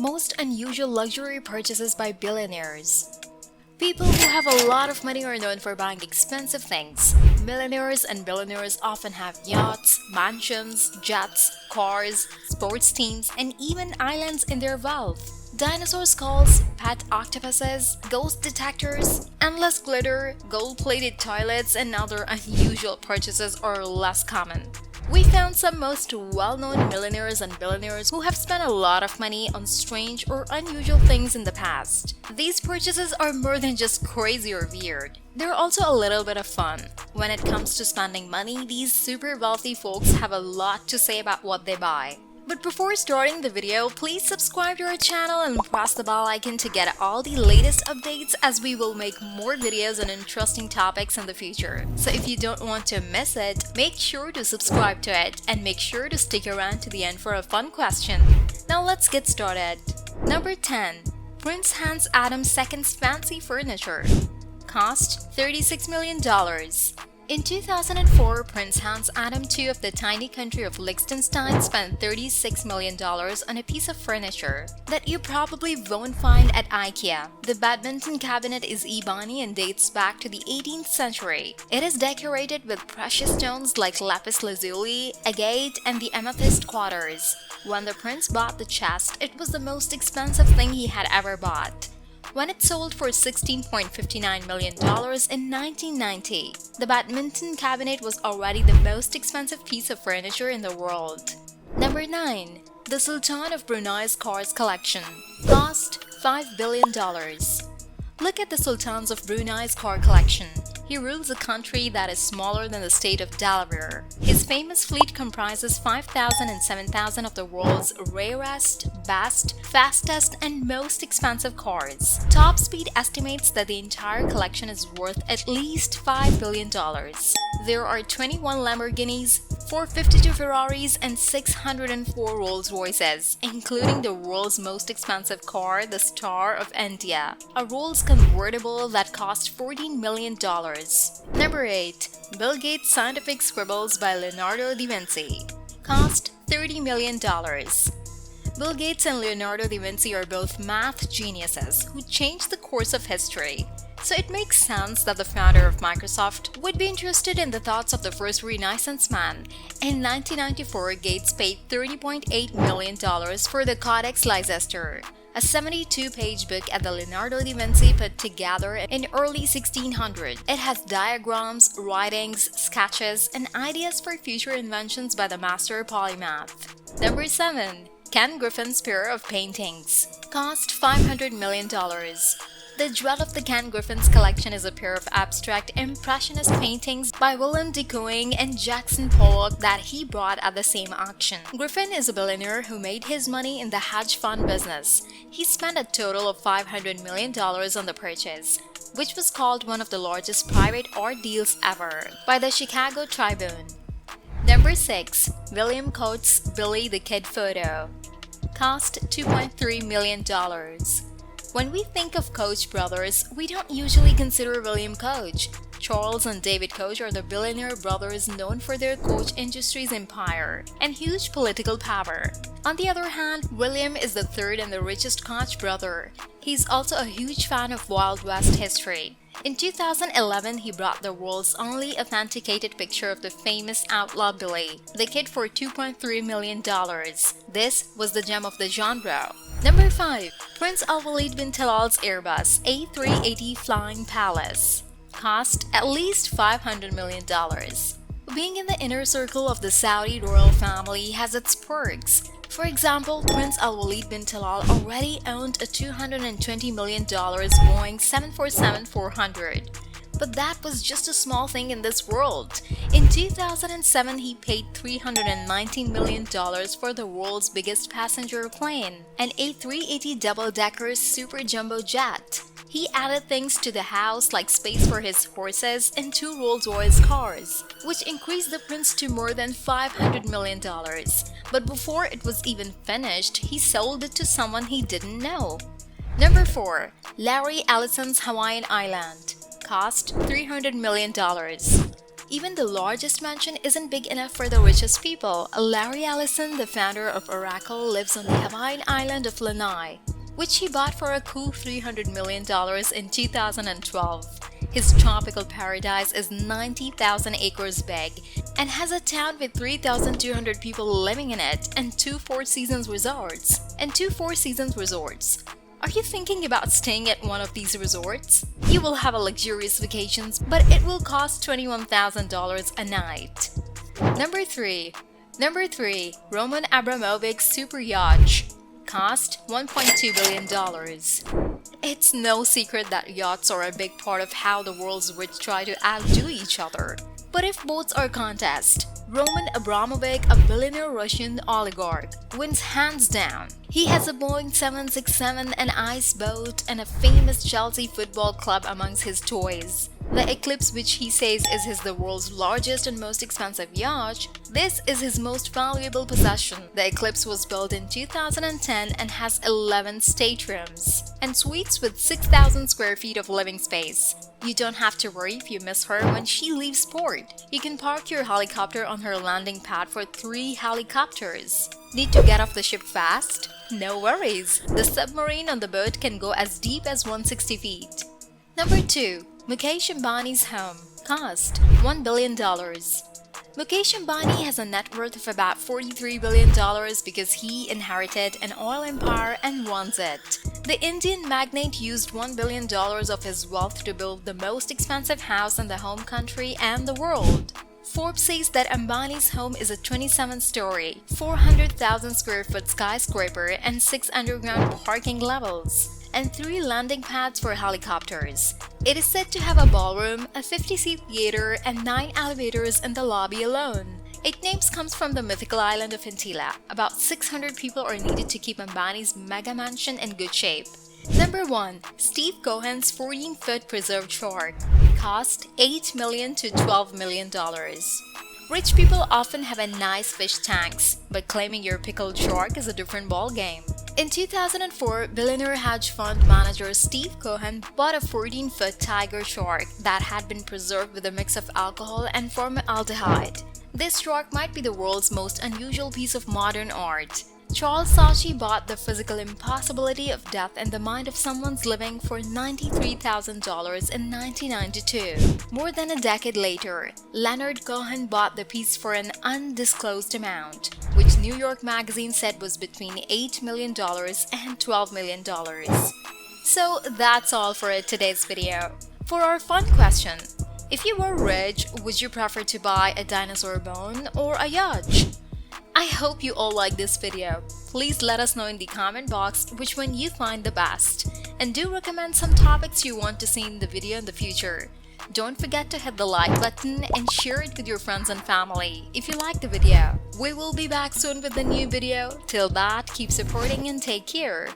Most unusual luxury purchases by billionaires. People who have a lot of money are known for buying expensive things. Millionaires and billionaires often have yachts, mansions, jets, cars, sports teams, and even islands in their wealth. Dinosaur skulls, pet octopuses, ghost detectors, endless glitter, gold-plated toilets, and other unusual purchases are less common. We found some most well-known millionaires and billionaires who have spent a lot of money on strange or unusual things in the past. These purchases are more than just crazy or weird. They're also a little bit of fun. When it comes to spending money, these super wealthy folks have a lot to say about what they buy. But before starting the video, please subscribe to our channel and press the bell icon to get all the latest updates, as we will make more videos on interesting topics in the future. So if you don't want to miss it, make sure to subscribe to it and make sure to stick around to the end for a fun question. Now let's get started. Number 10. Prince Hans Adam II's fancy furniture. Cost $36 million. In 2004, Prince Hans Adam II of the tiny country of Liechtenstein spent $36 million on a piece of furniture that you probably won't find at IKEA. The badminton cabinet is ebony and dates back to the 18th century. It is decorated with precious stones like lapis lazuli, agate, and the amethyst quarters. When the prince bought the chest, it was the most expensive thing he had ever bought. When it sold for $16.59 million in 1990, the badminton cabinet was already the most expensive piece of furniture in the world. Number 9. The Sultan of Brunei's Cars Collection. Cost $5 billion. Look at the Sultans of Brunei's car collection. He rules a country that is smaller than the state of Delaware. His famous fleet comprises 5,000 and 7,000 of the world's rarest, best, fastest, and most expensive cars. Top Speed estimates that the entire collection is worth at least $5 billion. There are 21 Lamborghinis, 452 Ferraris, and 604 Rolls-Royces, including the world's most expensive car, the Star of India, a Rolls convertible that cost $14 million. Number 8. Bill Gates' Scientific Scribbles by Leonardo da Vinci. Cost $30 million. Bill Gates and Leonardo da Vinci are both math geniuses who changed the course of history. So it makes sense that the founder of Microsoft would be interested in the thoughts of the first Renaissance man. In 1994, Gates paid $30.8 million for the Codex Leicester, a 72-page book that Leonardo da Vinci put together in early 1600. It has diagrams, writings, sketches, and ideas for future inventions by the master polymath. Number 7. Ken Griffin's pair of paintings. Cost $500 million. The jewel of the Ken Griffin's collection is a pair of abstract impressionist paintings by Willem de Kooning and Jackson Pollock that he bought at the same auction. Griffin is a billionaire who made his money in the hedge fund business. He spent a total of $500 million on the purchase, which was called one of the largest private art deals ever by the Chicago Tribune. Number 6. William Coates' Billy the Kid photo. Cost $2.3 million. When we think of Koch brothers, we don't usually consider William Koch. Charles and David Koch are the billionaire brothers known for their Koch Industries empire and huge political power. On the other hand, William is the third and the richest Koch brother. He's also a huge fan of Wild West history. In 2011, he brought the world's only authenticated picture of the famous outlaw Billy the Kid for $2.3 million. This was the gem of the genre. Number 5. Prince Al-Walid bin Talal's Airbus A380 Flying Palace. Cost at least $500 million. Being in the inner circle of the Saudi royal family has its perks. For example, Prince Al-Walid bin Talal already owned a $220 million Boeing 747-400. But that was just a small thing in this world. In 2007, he paid $319 million for the world's biggest passenger plane, an A380 double-decker super jumbo jet. He added things to the house like space for his horses and 2 Rolls-Royce cars, which increased the prince to more than $500 million. But before it was even finished, he sold it to someone he didn't know. Number 4. Larry Ellison's Hawaiian Island. Cost $300 million. even the largest mansion isn't big enough for the richest people. Larry Ellison, the founder of Oracle, lives on the Hawaiian island of Lanai, which he bought for a cool $300 million in 2012. His tropical paradise is 90,000 acres big and has a town with 3,200 people living in it and two Four Seasons resorts. Are you thinking about staying at one of these resorts? You will have a luxurious vacations, but it will cost $21,000 a night. Number 3. Roman Abramovich's super yacht. Cost $1.2 billion. It's no secret that yachts are a big part of how the world's rich try to outdo each other. But if boats are a contest, Roman Abramovich, a billionaire Russian oligarch, wins hands down. He has a Boeing 767, an ice boat, and a famous Chelsea football club amongst his toys. The Eclipse, which he says is the world's largest and most expensive yacht, this is his most valuable possession. The Eclipse was built in 2010 and has 11 staterooms and suites with 6,000 square feet of living space. You don't have to worry if you miss her when she leaves port. You can park your helicopter on her landing pad for 3 helicopters. Need to get off the ship fast? No worries. The submarine on the boat can go as deep as 160 feet. Number 2. Mukesh Ambani's home. Cost $1 billion. Mukesh Ambani has a net worth of about $43 billion because he inherited an oil empire and runs it. The Indian magnate used $1 billion of his wealth to build the most expensive house in the home country and the world. Forbes says that Ambani's home is a 27-story, 400,000 square foot skyscraper and 6 underground parking levels and 3 landing pads for helicopters. It is said to have a ballroom, a 50-seat theater, and 9 elevators in the lobby alone. 8 names comes from the mythical island of Intila. About 600 people are needed to keep Ambani's mega mansion in good shape. Number 1. Steve Cohen's 14-foot preserved shark. Cost $8 million to $12 million. Rich people often have a nice fish tanks, but claiming your pickled shark is a different ballgame. In 2004, billionaire hedge fund manager Steve Cohen bought a 14-foot tiger shark that had been preserved with a mix of alcohol and formaldehyde. This shark might be the world's most unusual piece of modern art. Charles Saatchi bought the physical impossibility of death in the mind of someone's living for $93,000 in 1992. More than a decade later, Leonard Cohen bought the piece for an undisclosed amount, which New York Magazine said was between $8 million and $12 million. So that's all for today's video. For our fun question, if you were rich, would you prefer to buy a dinosaur bone or a yacht? I hope you all like this video. Please let us know in the comment box which one you find the best. And do recommend some topics you want to see in the video in the future. Don't forget to hit the like button and share it with your friends and family if you like the video. We will be back soon with a new video. Till that, keep supporting and take care.